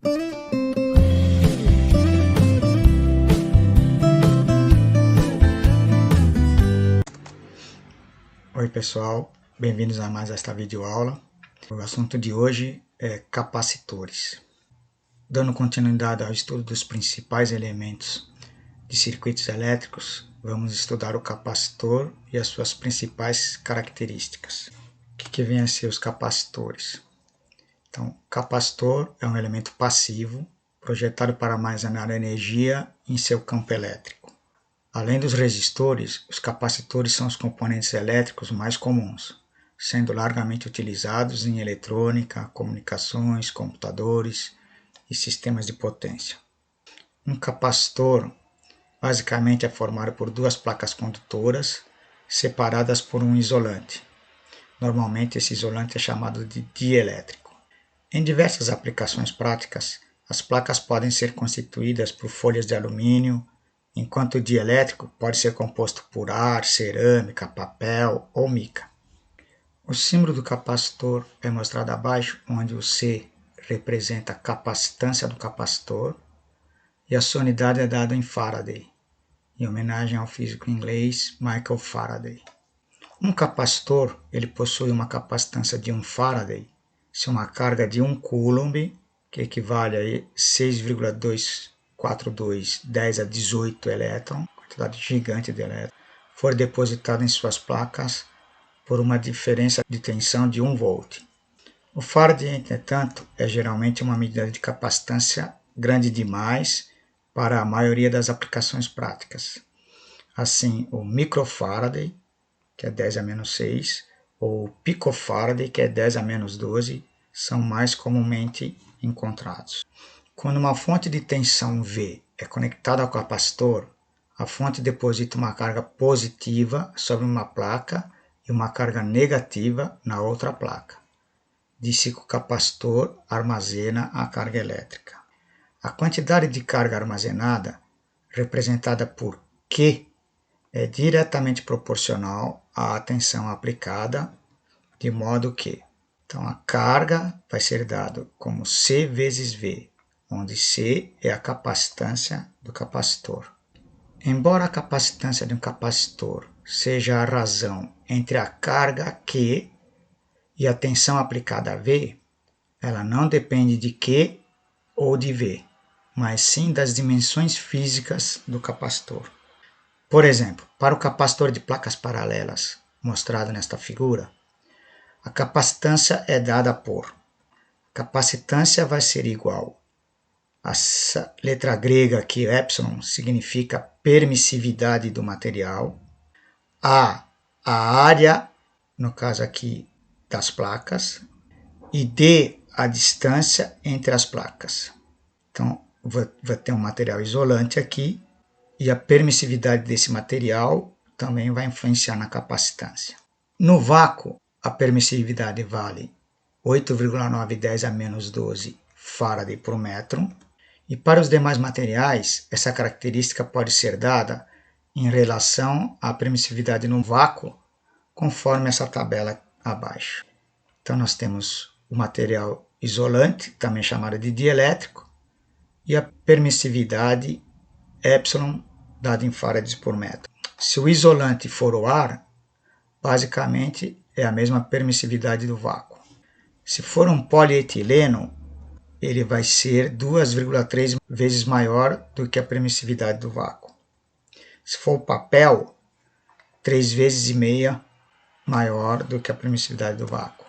Oi pessoal, bem-vindos a mais esta videoaula. O assunto de hoje é capacitores. Dando continuidade ao estudo dos principais elementos de circuitos elétricos, vamos estudar o capacitor e as suas principais características. O que vem a ser os capacitores? Então, capacitor é um elemento passivo, projetado para armazenar energia em seu campo elétrico. Além dos resistores, os capacitores são os componentes elétricos mais comuns, sendo largamente utilizados em eletrônica, comunicações, computadores e sistemas de potência. Um capacitor basicamente é formado por duas placas condutoras separadas por um isolante. Normalmente esse isolante é chamado de dielétrico. Em diversas aplicações práticas, as placas podem ser constituídas por folhas de alumínio, enquanto o dielétrico pode ser composto por ar, cerâmica, papel ou mica. O símbolo do capacitor é mostrado abaixo, onde o C representa a capacitância do capacitor e a sua unidade é dada em Faraday, em homenagem ao físico inglês Michael Faraday. Um capacitor ele possui uma capacitância de 1 Faraday se uma carga de 1 Coulomb, que equivale a 6,242 10 a 18 elétrons, quantidade gigante de elétrons, for depositada em suas placas por uma diferença de tensão de 1 volt. O Faraday, entretanto, é geralmente uma medida de capacitância grande demais para a maioria das aplicações práticas. Assim, o microfaraday, que é 10 a menos 6, ou o picofaraday, que é 10 a menos 12, são mais comumente encontrados. Quando uma fonte de tensão V é conectada ao capacitor, a fonte deposita uma carga positiva sobre uma placa e uma carga negativa na outra placa. Diz-se que o capacitor armazena a carga elétrica. A quantidade de carga armazenada, representada por Q, é diretamente proporcional à tensão aplicada, de modo que então, a carga vai ser dada como C vezes V, onde C é a capacitância do capacitor. Embora a capacitância de um capacitor seja a razão entre a carga Q e a tensão aplicada a V, ela não depende de Q ou de V, mas sim das dimensões físicas do capacitor. Por exemplo, para o capacitor de placas paralelas, mostrado nesta figura, a capacitância é dada por capacitância vai ser igual a letra grega aqui, epsilon, significa permissividade do material, a área, no caso aqui, das placas, e D, a distância entre as placas. Então, vai ter um material isolante aqui, e a permissividade desse material também vai influenciar na capacitância. No vácuo, a permissividade vale 8,910 a menos 12 Faraday por metro. E para os demais materiais, essa característica pode ser dada em relação à permissividade no vácuo, conforme essa tabela abaixo. Então nós temos o material isolante, também chamado de dielétrico, e a permissividade epsilon, dada em Faraday por metro. Se o isolante for o ar, basicamente é a mesma permissividade do vácuo. Se for um polietileno, ele vai ser 2,3 vezes maior do que a permissividade do vácuo. Se for papel, 3,5 vezes maior do que a permissividade do vácuo.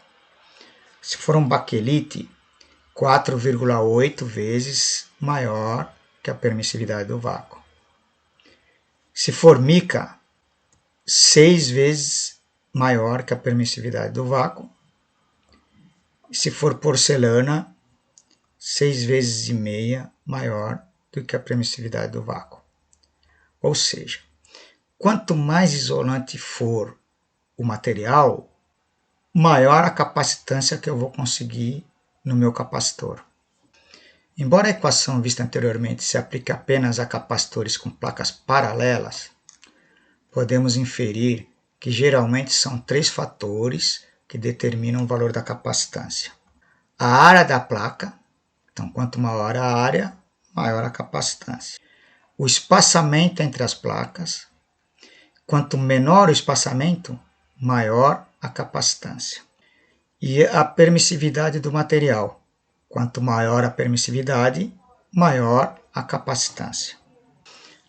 Se for um baquelite, 4,8 vezes maior que a permissividade do vácuo. Se for mica, 6 vezes maior que a permissividade do vácuo. Se for porcelana, 6,5 vezes maior do que a permissividade do vácuo. Ou seja, quanto mais isolante for o material, maior a capacitância que eu vou conseguir no meu capacitor. Embora a equação vista anteriormente se aplique apenas a capacitores com placas paralelas, podemos inferir que geralmente são 3 fatores que determinam o valor da capacitância. A área da placa, Então, quanto maior a área, maior a capacitância. O espaçamento entre as placas, quanto menor o espaçamento, maior a capacitância. E a permissividade do material. Quanto maior a permissividade, maior a capacitância.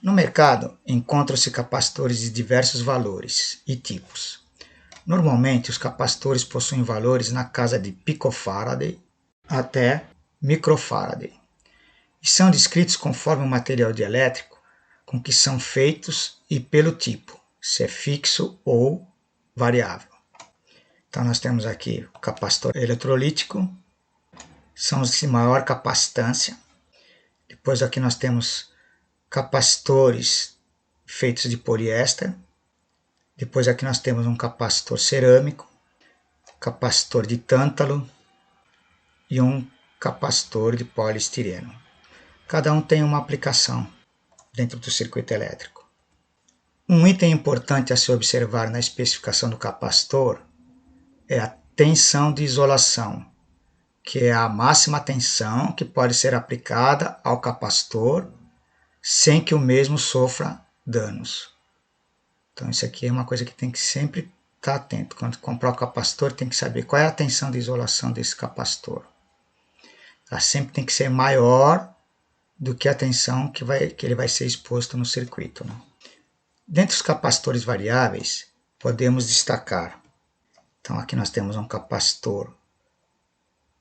No mercado, encontram-se capacitores de diversos valores e tipos. Normalmente, os capacitores possuem valores na casa de picofaraday até microfaraday e são descritos conforme o material dielétrico com que são feitos e pelo tipo, se é fixo ou variável. Então, nós temos aqui o capacitor eletrolítico, são os de maior capacitância. Depois aqui nós temos capacitores feitos de poliéster. Depois aqui nós temos um capacitor cerâmico, capacitor de tântalo e um capacitor de poliestireno. Cada um tem uma aplicação dentro do circuito elétrico. Um item importante a se observar na especificação do capacitor é a tensão de isolação, que é a máxima tensão que pode ser aplicada ao capacitor sem que o mesmo sofra danos. Então isso aqui é uma coisa que tem que sempre estar atento. Quando comprar o capacitor, tem que saber qual é a tensão de isolação desse capacitor. Ela sempre tem que ser maior do que a tensão que ele vai ser exposto no circuito. Dentre os capacitores variáveis, podemos destacar. Então aqui nós temos um capacitor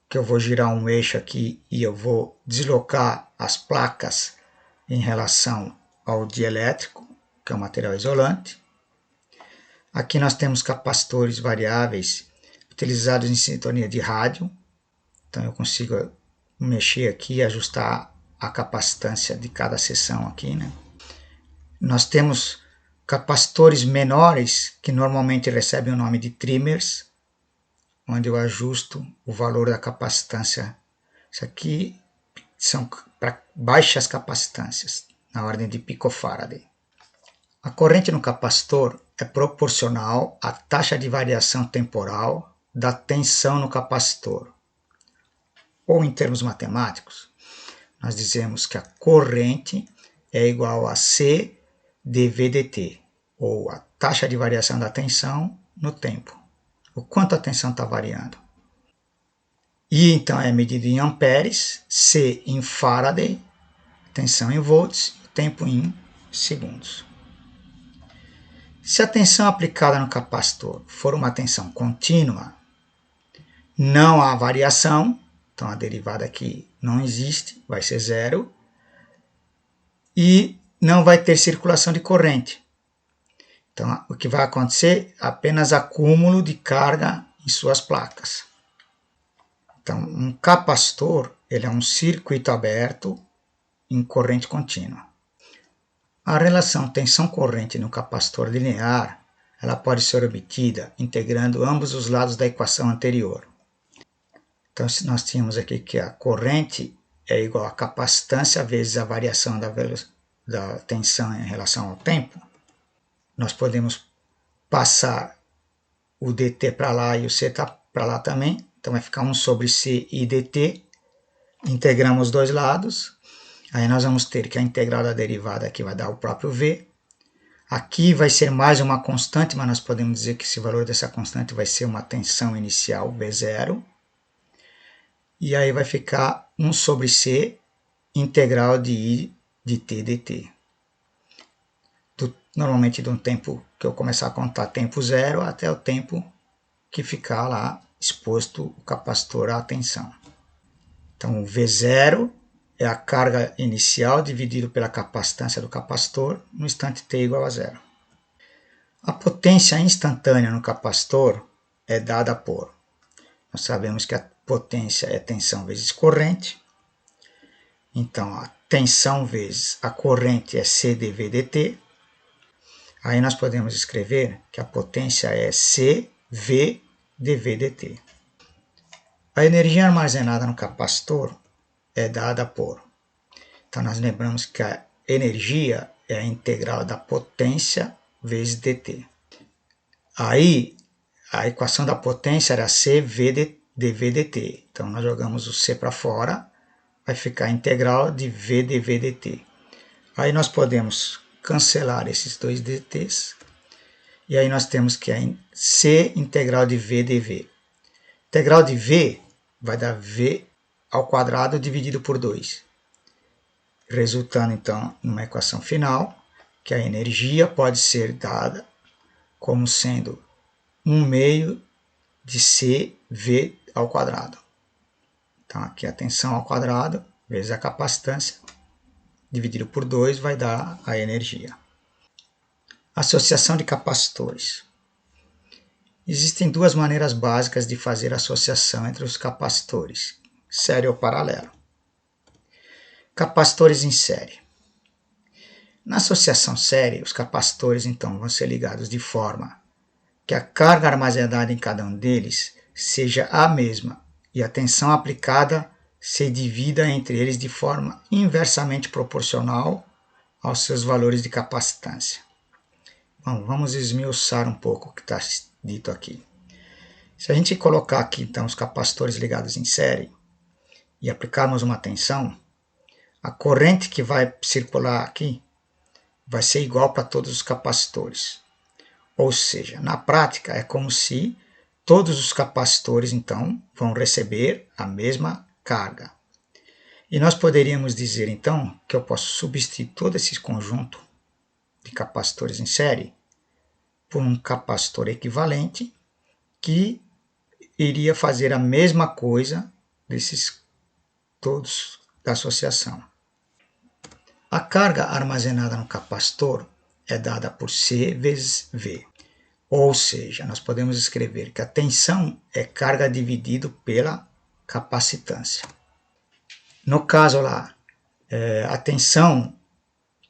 que eu vou girar um eixo aqui e eu vou deslocar as placas em relação ao dielétrico, que é o material isolante. Aqui nós temos capacitores variáveis utilizados em sintonia de rádio. Então eu consigo mexer aqui e ajustar a capacitância de cada seção aqui, né? Nós temos capacitores menores que normalmente recebem o nome de trimmers, onde eu ajusto o valor da capacitância. Isso aqui são para baixas capacitâncias, na ordem de picofaraday. A corrente no capacitor é proporcional à taxa de variação temporal da tensão no capacitor. Ou em termos matemáticos, nós dizemos que a corrente é igual a C dV dt, ou a taxa de variação da tensão no tempo. O quanto a tensão está variando. I então é medido em amperes, C em Faraday, tensão em volts, tempo em segundos. Se a tensão aplicada no capacitor for uma tensão contínua, não há variação, então a derivada aqui não existe, vai ser zero, e não vai ter circulação de corrente. Então o que vai acontecer é apenas acúmulo de carga em suas placas. Então um capacitor ele é um circuito aberto em corrente contínua. A relação tensão-corrente no capacitor linear ela pode ser obtida integrando ambos os lados da equação anterior. Então, nós tínhamos aqui que a corrente é igual a capacitância vezes a variação da tensão em relação ao tempo. Nós podemos passar o dt para lá e o c para lá também. Então, vai ficar 1 sobre c e dt. Integramos os dois lados. Aí nós vamos ter que a integral da derivada aqui vai dar o próprio v. Aqui vai ser mais uma constante, mas nós podemos dizer que esse valor dessa constante vai ser uma tensão inicial, V0. E aí vai ficar 1 sobre c integral de i de t dt. Normalmente de um tempo que eu começar a contar tempo zero até o tempo que ficar lá exposto o capacitor à tensão. Então o V0 é a carga inicial dividido pela capacitância do capacitor no instante t igual a zero. A potência instantânea no capacitor é dada por, nós sabemos que a potência é tensão vezes corrente, então a tensão vezes a corrente é C dV dt, aí nós podemos escrever que a potência é CV dV dt. A energia armazenada no capacitor é dada por. Então, nós lembramos que a energia é a integral da potência vezes dt. Aí, a equação da potência era CV dV dt. Então, nós jogamos o C para fora, vai ficar integral de V dV dt. Aí nós podemos cancelar esses dois dt's, e aí nós temos que C integral de V dV. Integral de V vai dar V ao quadrado dividido por 2, resultando então numa equação final, que a energia pode ser dada como sendo 1/2 de CV ao quadrado. Então aqui a tensão ao quadrado vezes a capacitância dividido por 2 vai dar a energia. Associação de capacitores. Existem duas maneiras básicas de fazer associação entre os capacitores, série ou paralelo. Capacitores em série. Na associação série, os capacitores então vão ser ligados de forma que a carga armazenada em cada um deles seja a mesma e a tensão aplicada se divida entre eles de forma inversamente proporcional aos seus valores de capacitância. Bom, vamos esmiuçar um pouco o que está dito aqui. Se a gente colocar aqui então os capacitores ligados em série e aplicarmos uma tensão, a corrente que vai circular aqui vai ser igual para todos os capacitores. Ou seja, na prática é como se todos os capacitores então vão receber a mesma carga. E nós poderíamos dizer então que eu posso substituir todo esse conjunto de capacitores em série por um capacitor equivalente que iria fazer a mesma coisa desses todos da associação. A carga armazenada no capacitor é dada por C vezes V. Ou seja, nós podemos escrever que a tensão é carga dividido pela capacitância. No caso lá, a tensão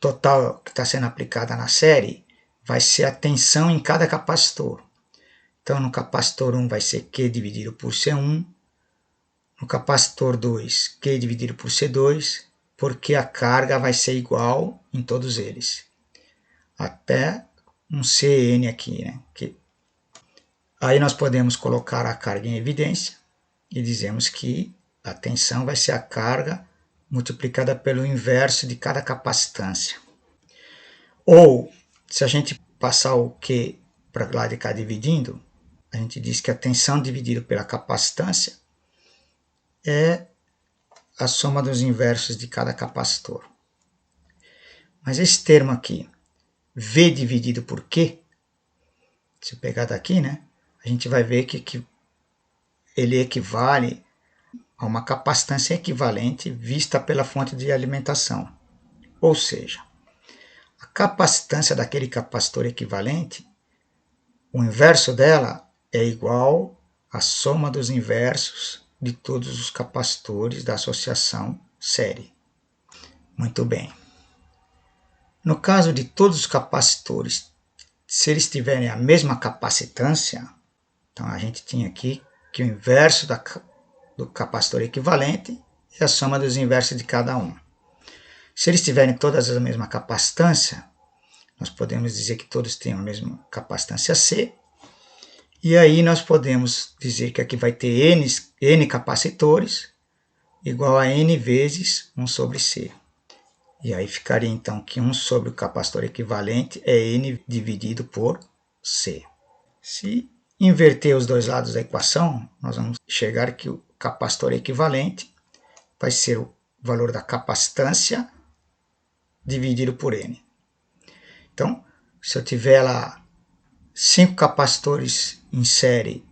total que está sendo aplicada na série vai ser a tensão em cada capacitor. Então, no capacitor 1 vai ser Q dividido por C1, no capacitor 2, Q dividido por C2, porque a carga vai ser igual em todos eles. Até um Cn aqui, né? Aí nós podemos colocar a carga em evidência e dizemos que a tensão vai ser a carga multiplicada pelo inverso de cada capacitância. Ou, se a gente passar o Q para lá de cá dividindo, a gente diz que a tensão dividida pela capacitância é a soma dos inversos de cada capacitor. Mas esse termo aqui, V dividido por Q, se eu pegar daqui, né, a gente vai ver que ele equivale a uma capacitância equivalente vista pela fonte de alimentação. Ou seja, a capacitância daquele capacitor equivalente, o inverso dela é igual à soma dos inversos de todos os capacitores da associação série. Muito bem. No caso de todos os capacitores, se eles tiverem a mesma capacitância, então a gente tinha aqui que o inverso do capacitor equivalente é a soma dos inversos de cada um. Se eles tiverem todas a mesma capacitância, nós podemos dizer que todos têm a mesma capacitância C, e aí nós podemos dizer que aqui vai ter N capacitores igual a N vezes 1 sobre C. E aí ficaria então que 1 sobre o capacitor equivalente é N dividido por C. Se inverter os dois lados da equação, nós vamos chegar que o capacitor equivalente vai ser o valor da capacitância dividido por N. Então, se eu tiver lá 5 capacitores em série,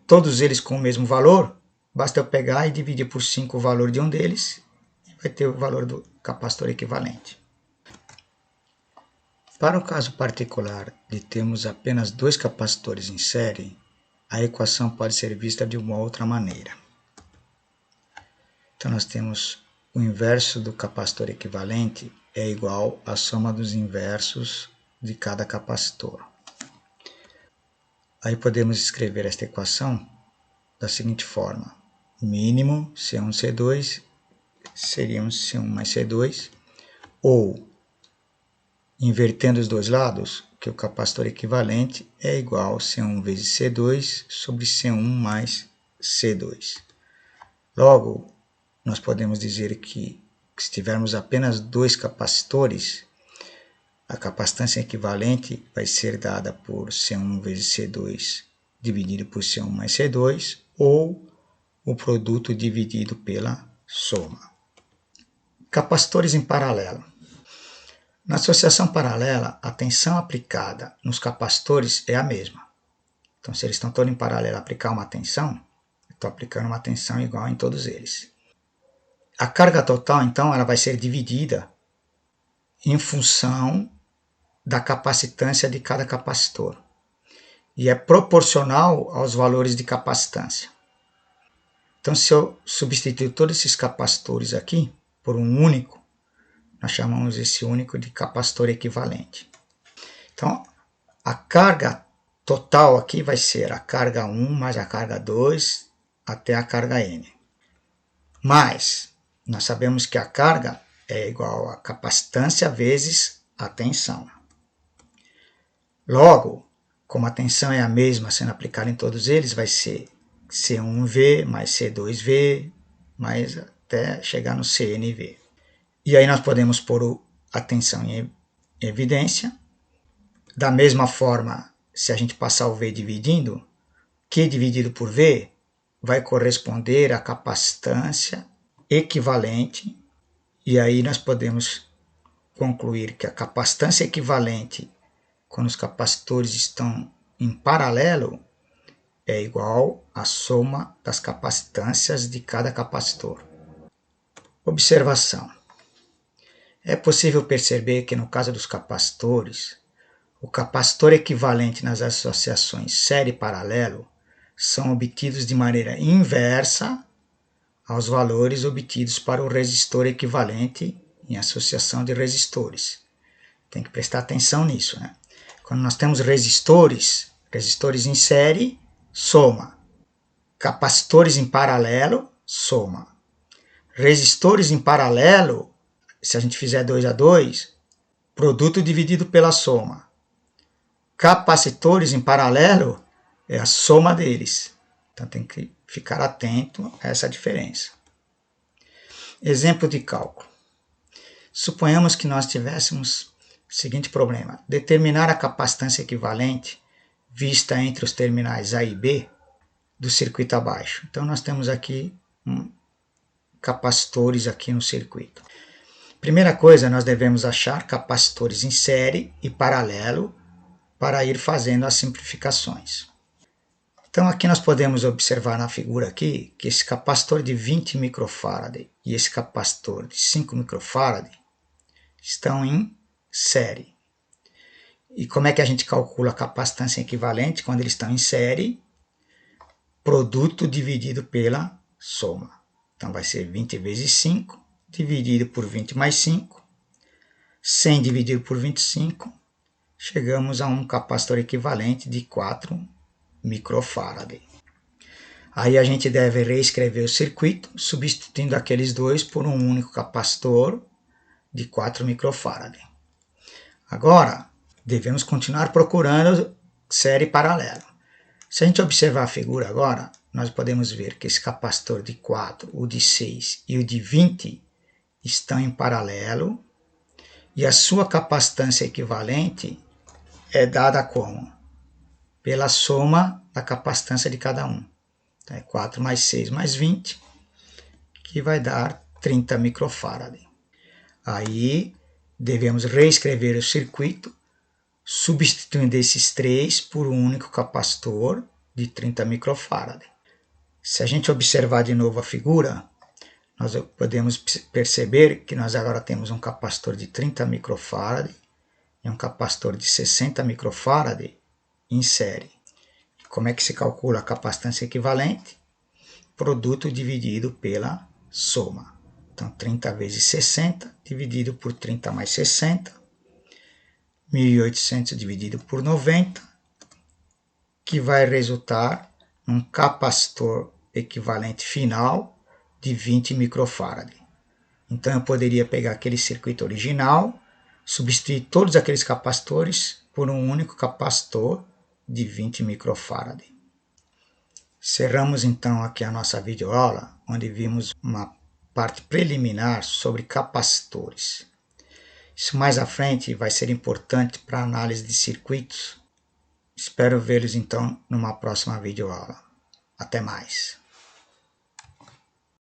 todos eles com o mesmo valor, basta eu pegar e dividir por 5 o valor de um deles, e vai ter o valor do capacitor equivalente. Para o caso particular de termos apenas 2 capacitores em série, a equação pode ser vista de uma outra maneira. Então nós temos o inverso do capacitor equivalente é igual à soma dos inversos de cada capacitor. Aí podemos escrever esta equação da seguinte forma: mínimo C1, C2 seria um C1 mais C2, ou, invertendo os dois lados, que o capacitor equivalente é igual a C1 vezes C2 sobre C1 mais C2. Logo, nós podemos dizer que se tivermos apenas 2 capacitores, a capacitância equivalente vai ser dada por C1 vezes C2 dividido por C1 mais C2, ou o produto dividido pela soma. Capacitores em paralelo. Na associação paralela, a tensão aplicada nos capacitores é a mesma. Então, se eles estão todos em paralelo a aplicar uma tensão, eu estou aplicando uma tensão igual em todos eles. A carga total, então, ela vai ser dividida em função da capacitância de cada capacitor. E é proporcional aos valores de capacitância. Então, se eu substituir todos esses capacitores aqui por um único, nós chamamos esse único de capacitor equivalente. Então, a carga total aqui vai ser a carga 1 mais a carga 2 até a carga N. Mas nós sabemos que a carga é igual a capacitância vezes a tensão. Logo, como a tensão é a mesma sendo aplicada em todos eles, vai ser C1V mais C2V, mais até chegar no CNV. E aí nós podemos pôr a tensão em evidência. Da mesma forma, se a gente passar o V dividindo, Q dividido por V vai corresponder à capacitância equivalente. E aí nós podemos concluir que a capacitância equivalente, quando os capacitores estão em paralelo, é igual à soma das capacitâncias de cada capacitor. Observação. É possível perceber que no caso dos capacitores, o capacitor equivalente nas associações série e paralelo são obtidos de maneira inversa aos valores obtidos para o resistor equivalente em associação de resistores. Tem que prestar atenção nisso, né? Quando nós temos resistores em série, soma. Capacitores em paralelo, soma. Resistores em paralelo, se a gente fizer 2 a 2, produto dividido pela soma. Capacitores em paralelo é a soma deles. Então tem que ficar atento a essa diferença. Exemplo de cálculo. Suponhamos que nós tivéssemos o seguinte problema: determinar a capacitância equivalente vista entre os terminais A e B do circuito abaixo. Então nós temos aqui capacitores aqui no circuito. Primeira coisa, nós devemos achar capacitores em série e paralelo para ir fazendo as simplificações. Então aqui nós podemos observar na figura aqui que esse capacitor de 20 microfarad e esse capacitor de 5 microfarad estão em série. E como é que a gente calcula a capacitância equivalente quando eles estão em série? Produto dividido pela soma. Então vai ser 20 vezes 5 dividido por 20 mais 5, 100 dividido por 25, chegamos a um capacitor equivalente de 4 microfarad. Aí a gente deve reescrever o circuito, substituindo aqueles dois por um único capacitor de 4 microfarad. Agora, devemos continuar procurando série paralela. Se a gente observar a figura agora, nós podemos ver que esse capacitor de 4, o de 6 e o de 20 estão em paralelo e a sua capacitância equivalente é dada como? Pela soma da capacitância de cada um. Então é 4 mais 6 mais 20, que vai dar 30 microfarad. Aí devemos reescrever o circuito, substituindo esses três por um único capacitor de 30 microfarad. Se a gente observar de novo a figura, nós podemos perceber que nós agora temos um capacitor de 30 microfarad e um capacitor de 60 microfarad em série. Como é que se calcula a capacitância equivalente? Produto dividido pela soma. Então, 30 vezes 60 dividido por 30 mais 60, 1.800 dividido por 90, que vai resultar num capacitor equivalente final de 20 microfarad. Então eu poderia pegar aquele circuito original, substituir todos aqueles capacitores por um único capacitor de 20 microfarad. Cerramos então aqui a nossa videoaula, onde vimos uma parte preliminar sobre capacitores. Isso mais à frente vai ser importante para a análise de circuitos. Espero vê-los então numa próxima videoaula. Até mais!